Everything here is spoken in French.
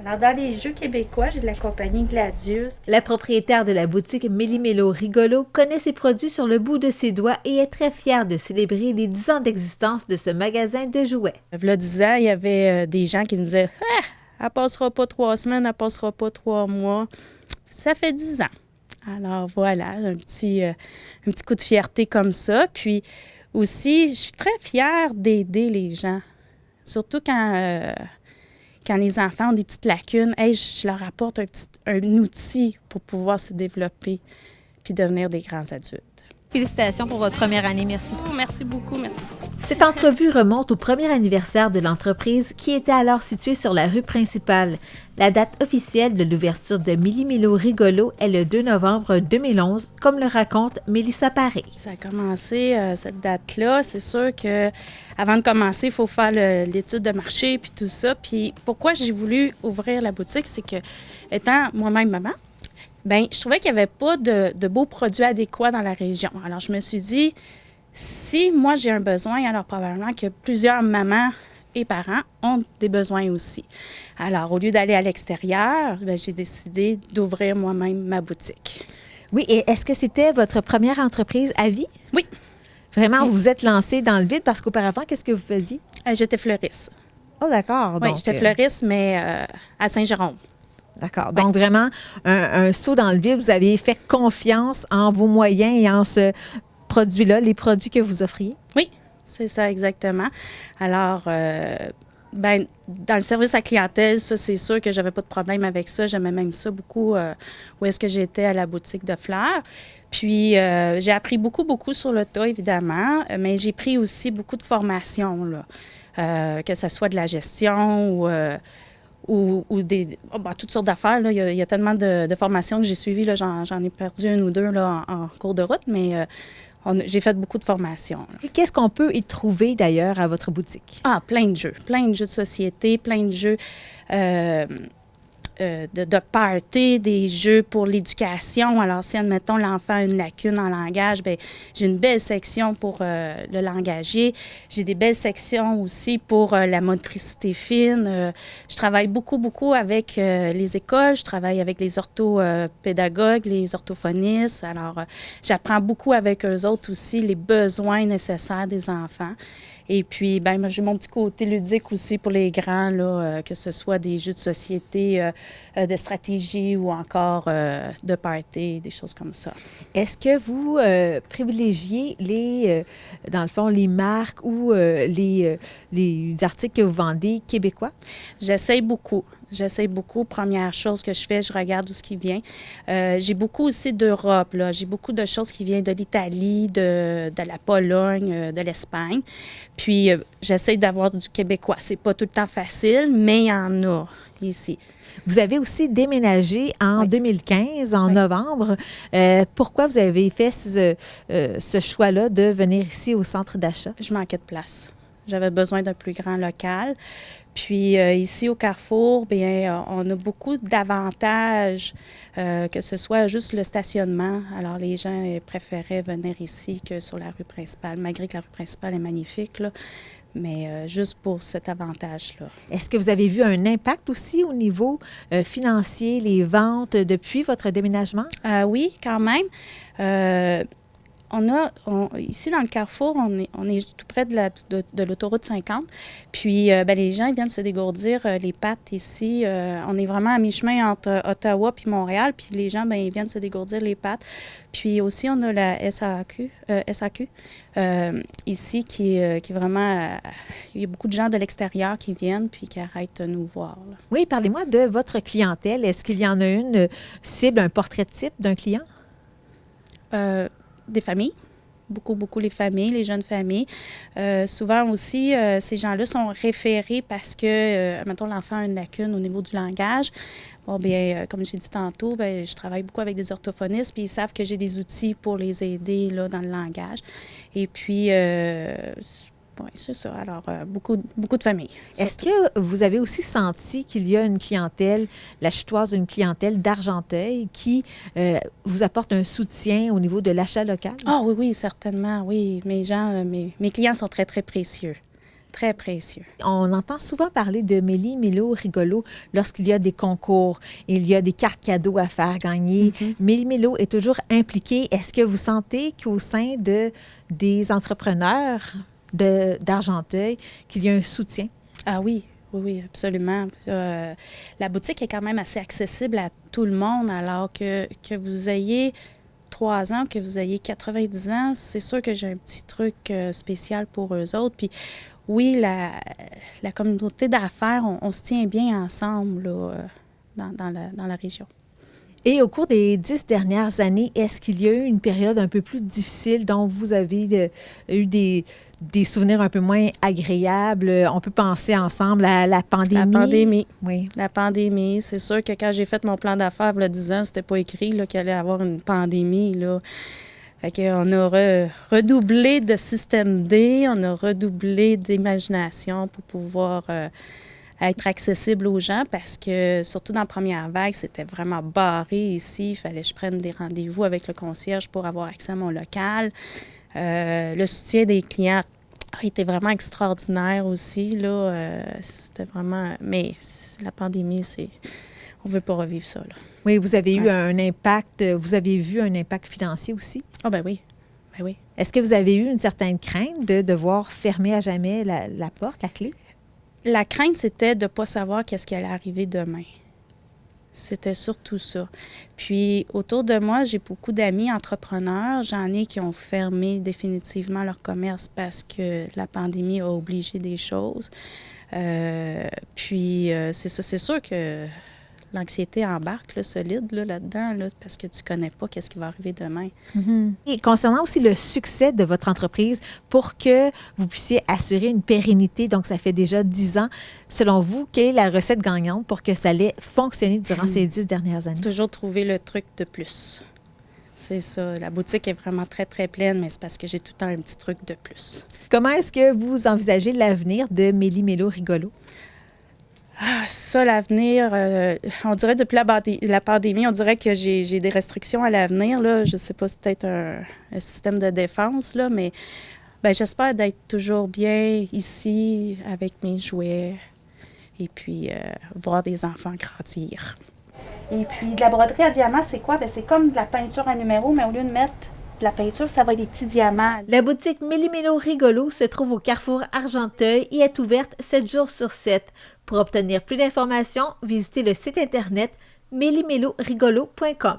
Alors, dans les jeux québécois, j'ai la compagnie Gladius. La propriétaire de la boutique Méli-Mélo Rigolo connaît ses produits sur le bout de ses doigts et est très fière de célébrer les 10 ans d'existence de ce magasin de jouets. Il y a 10 ans, il y avait des gens qui me disaient « Ah, elle passera pas 3 semaines, elle passera pas 3 mois. » Ça fait 10 ans. Alors voilà, un petit coup de fierté comme ça. Puis aussi, je suis très fière d'aider les gens. Surtout quand les enfants ont des petites lacunes, hey, je leur apporte un outil pour pouvoir se développer puis devenir des grands adultes. Félicitations pour votre première année. Merci. Oh, merci beaucoup, merci. Cette entrevue remonte au premier anniversaire de l'entreprise qui était alors située sur la rue principale. La date officielle de l'ouverture de Méli-Mélo Rigolo est le 2 novembre 2011, comme le raconte Mélissa Paré. Ça a commencé, cette date-là. C'est sûr que avant de commencer, il faut faire l'étude de marché puis tout ça. Puis pourquoi j'ai voulu ouvrir la boutique, c'est que, étant moi-même maman, bien, je trouvais qu'il n'y avait pas de beaux produits adéquats dans la région. Alors, je me suis dit, si moi j'ai un besoin, alors probablement que plusieurs mamans et parents ont des besoins aussi. Alors, au lieu d'aller à l'extérieur, bien, j'ai décidé d'ouvrir moi-même ma boutique. Oui, et est-ce que c'était votre première entreprise à vie? Oui. Vraiment, vous êtes lancée dans le vide parce qu'auparavant, qu'est-ce que vous faisiez? J'étais fleuriste. Oh, d'accord. Oui, j'étais fleuriste, mais à Saint-Jérôme. D'accord. Donc, vraiment, un saut dans le vide. Vous avez fait confiance en vos moyens et en ce produit-là, les produits que vous offriez? Oui, c'est ça, exactement. Alors, ben, dans le service à clientèle, ça, c'est sûr que j'avais pas de problème avec ça. J'aimais même ça beaucoup où est-ce que j'étais à la boutique de fleurs. Puis, j'ai appris beaucoup sur le tas, évidemment, mais j'ai pris aussi beaucoup de formations, là, que ce soit de la gestion ou des, toutes sortes d'affaires. Là. Il y a tellement de formations que j'ai suivies. Là, j'en ai perdu une ou deux là, en cours de route, mais j'ai fait beaucoup de formations. Là. Et qu'est-ce qu'on peut y trouver d'ailleurs à votre boutique? Ah, plein de jeux de société, plein de jeux de party, des jeux pour l'éducation. Alors, si, admettons, l'enfant a une lacune en langage, bien, j'ai une belle section pour le langagier. J'ai des belles sections aussi pour la motricité fine. Je travaille beaucoup avec les écoles. Je travaille avec les orthopédagogues, les orthophonistes. Alors, j'apprends beaucoup avec eux autres aussi les besoins nécessaires des enfants. Et puis, ben, moi, j'ai mon petit côté ludique aussi pour les grands, là, que ce soit des jeux de société, de stratégie ou encore de party, des choses comme ça. Est-ce que vous privilégiez dans le fond, les marques ou les articles que vous vendez québécois? J'essaie beaucoup. Première chose que je fais, je regarde où ce qui vient. J'ai beaucoup aussi d'Europe, là. J'ai beaucoup de choses qui viennent de l'Italie, de la Pologne, de l'Espagne. Puis, j'essaie d'avoir du québécois. C'est pas tout le temps facile, mais il y en a ici. Vous avez aussi déménagé en 2015, en novembre. Pourquoi vous avez fait ce choix-là de venir ici au centre d'achat? Je manquais de place. J'avais besoin d'un plus grand local. Puis ici au Carrefour, bien, on a beaucoup d'avantages, que ce soit juste le stationnement. Alors les gens préféraient venir ici que sur la rue principale, malgré que la rue principale est magnifique, là, mais juste pour cet avantage-là. Est-ce que vous avez vu un impact aussi au niveau financier, les ventes depuis votre déménagement? Oui, quand même. Ici, dans le Carrefour, on est tout près de l'autoroute 50. Puis, ben, les gens ils viennent se dégourdir les pattes ici. On est vraiment à mi-chemin entre Ottawa puis Montréal. Puis, les gens, ben, ils viennent se dégourdir les pattes. Puis aussi, on a la SAQ ici qui est vraiment... il y a beaucoup de gens de l'extérieur qui viennent puis qui arrêtent de nous voir. Là. Oui, parlez-moi de votre clientèle. Est-ce qu'il y en a une cible, un portrait type d'un client? Des familles, beaucoup les familles, les jeunes familles. Souvent aussi, ces gens-là sont référés parce que, mettons, l'enfant a une lacune au niveau du langage. Bon, bien, comme j'ai dit tantôt, bien, je travaille beaucoup avec des orthophonistes, puis ils savent que j'ai des outils pour les aider là, dans le langage. Et puis, oui, c'est ça. Alors, beaucoup de familles. Est-ce que vous avez aussi senti qu'il y a une clientèle, la chutoise, une clientèle d'Argenteuil qui vous apporte un soutien au niveau de l'achat local? Ah oui, certainement, oui. Mes clients sont très précieux. très précieux. On entend souvent parler de Méli-Mélo Rigolo lorsqu'il y a des concours. Il y a des cartes cadeaux à faire gagner. Méli-Mélo est toujours impliqué. Est-ce que vous sentez qu'au sein des entrepreneurs d'Argenteuil, qu'il y a un soutien? Ah oui, oui, absolument. La boutique est quand même assez accessible à tout le monde, alors que vous ayez 3 ans, que vous ayez 90 ans, c'est sûr que j'ai un petit truc spécial pour eux autres. Puis oui, la communauté d'affaires, on se tient bien ensemble là, dans la région. Et au cours des 10 dernières années, est-ce qu'il y a eu une période un peu plus difficile dont vous avez eu des souvenirs un peu moins agréables? On peut penser ensemble à la pandémie. La pandémie. Oui. La pandémie. C'est sûr que quand j'ai fait mon plan d'affaires il y a 10 ans, c'était pas écrit là, qu'il allait y avoir une pandémie, là. Fait qu'on a redoublé de système D, on a redoublé d'imagination pour pouvoir être accessible aux gens parce que, surtout dans la première vague, c'était vraiment barré ici. Il fallait que je prenne des rendez-vous avec le concierge pour avoir accès à mon local. Le soutien des clients a été vraiment extraordinaire aussi, là. C'était vraiment... Mais la pandémie, on ne veut pas revivre ça, là. Oui, vous avez eu un impact, vous avez vu un impact financier aussi? Ah ben oui, ben oui. Est-ce que vous avez eu une certaine crainte de devoir fermer à jamais la porte, la clé? La crainte, c'était de ne pas savoir qu'est-ce qui allait arriver demain. C'était surtout ça. Puis, autour de moi, j'ai beaucoup d'amis entrepreneurs. J'en ai qui ont fermé définitivement leur commerce parce que la pandémie a obligé des choses. Puis, c'est ça. C'est sûr que l'anxiété embarque là, solide là-dedans là, parce que tu ne connais pas qu'est-ce qui va arriver demain. Et concernant aussi le succès de votre entreprise, pour que vous puissiez assurer une pérennité, donc ça fait déjà 10 ans, selon vous, quelle est la recette gagnante pour que ça allait fonctionner durant ces 10 dernières années? Toujours trouver le truc de plus. C'est ça. La boutique est vraiment très, très pleine, mais c'est parce que j'ai tout le temps un petit truc de plus. Comment est-ce que vous envisagez l'avenir de Méli-Mélo Rigolo? Ah, ça, l'avenir, on dirait depuis la pandémie, on dirait que j'ai des restrictions à l'avenir, là. Je ne sais pas, c'est peut-être un système de défense, là, mais ben, j'espère d'être toujours bien ici avec mes jouets et puis voir des enfants grandir. Et puis, de la broderie à diamants, c'est quoi? Bien, c'est comme de la peinture à numéro, mais au lieu de mettre de la peinture, ça va être des petits diamants. La boutique Méli-Mélo Rigolo se trouve au Carrefour Argenteuil et est ouverte 7 jours sur 7. Pour obtenir plus d'informations, visitez le site internet mélimelorigolo.com.